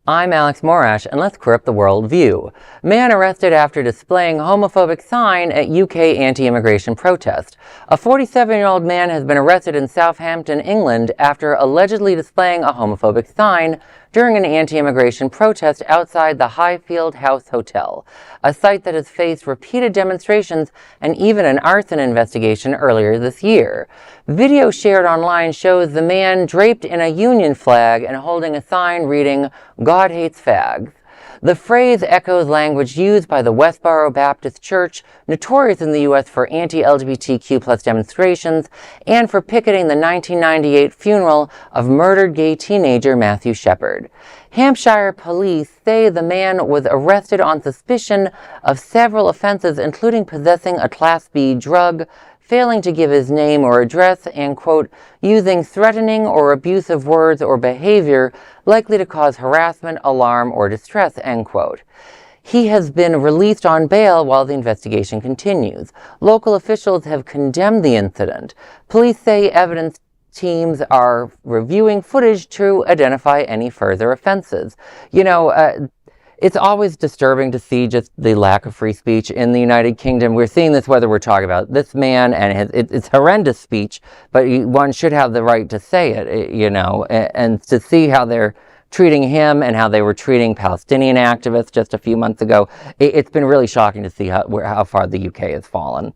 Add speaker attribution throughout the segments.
Speaker 1: I'm Alex Morash, and let's clear up the world view. Man arrested after displaying homophobic sign at UK anti-immigration protest. A 47-year-old man has been arrested in Southampton, England, after allegedly displaying a homophobic sign during an anti-immigration protest outside the Highfield House Hotel, a site that has faced repeated demonstrations and even an arson investigation earlier this year. Video shared online shows the man draped in a Union flag and holding a sign reading, "God hates fags." The phrase echoes language used by the Westboro Baptist Church, notorious in the U.S. for anti-LGBTQ+ demonstrations, and for picketing the 1998 funeral of murdered gay teenager Matthew Shepard. Hampshire police say the man was arrested on suspicion of several offenses, including possessing a Class B drug, failing to give his name or address, and, quote, using threatening or abusive words or behavior likely to cause harassment, alarm, or distress, end quote. He has been released on bail while the investigation continues. Local officials have condemned the incident. Police say evidence teams are reviewing footage to identify any further offenses. It's always disturbing to see just the lack of free speech in the United Kingdom. We're seeing this whether we're talking about this man and it's horrendous speech, but one should have the right to say it, and to see how they're treating him and how they were treating Palestinian activists just a few months ago. It's been really shocking to see how far the UK has fallen.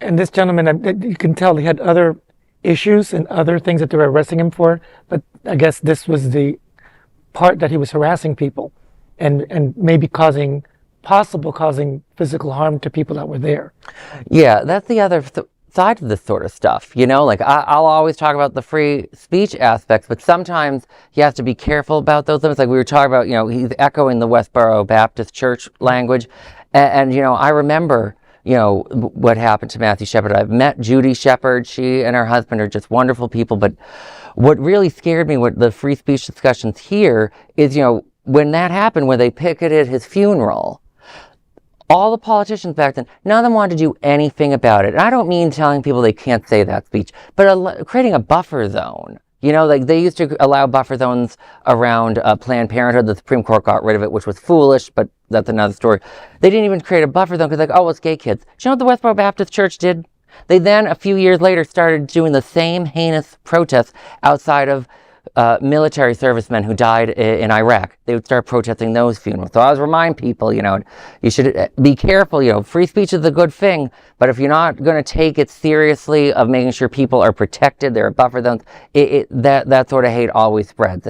Speaker 2: And this gentleman, you can tell he had other issues and other things that they were arresting him for, but I guess this was the part that he was harassing people. And maybe causing physical harm to people that were there. Yeah,
Speaker 1: that's the other side of this sort of stuff. I'll always talk about the free speech aspects, but sometimes you have to be careful about those limits. Like we were talking about, he's echoing the Westboro Baptist Church language. And I remember, what happened to Matthew Shepard. I've met Judy Shepard. She and her husband are just wonderful people. But what really scared me with the free speech discussions here is, when that happened, when they picketed his funeral, all the politicians back then, none of them wanted to do anything about it. And I don't mean telling people they can't say that speech, but creating a buffer zone. Like they used to allow buffer zones around Planned Parenthood. The Supreme Court got rid of it, which was foolish, but that's another story. They didn't even create a buffer zone because it's gay kids. Do you know what the Westboro Baptist Church did? They then, a few years later, started doing the same heinous protests outside of military servicemen who died in Iraq. They would start protesting those funerals. So I always remind people, you should be careful. Free speech is a good thing, but if you're not going to take it seriously of making sure people are protected, there are buffer zones, that sort of hate always spreads.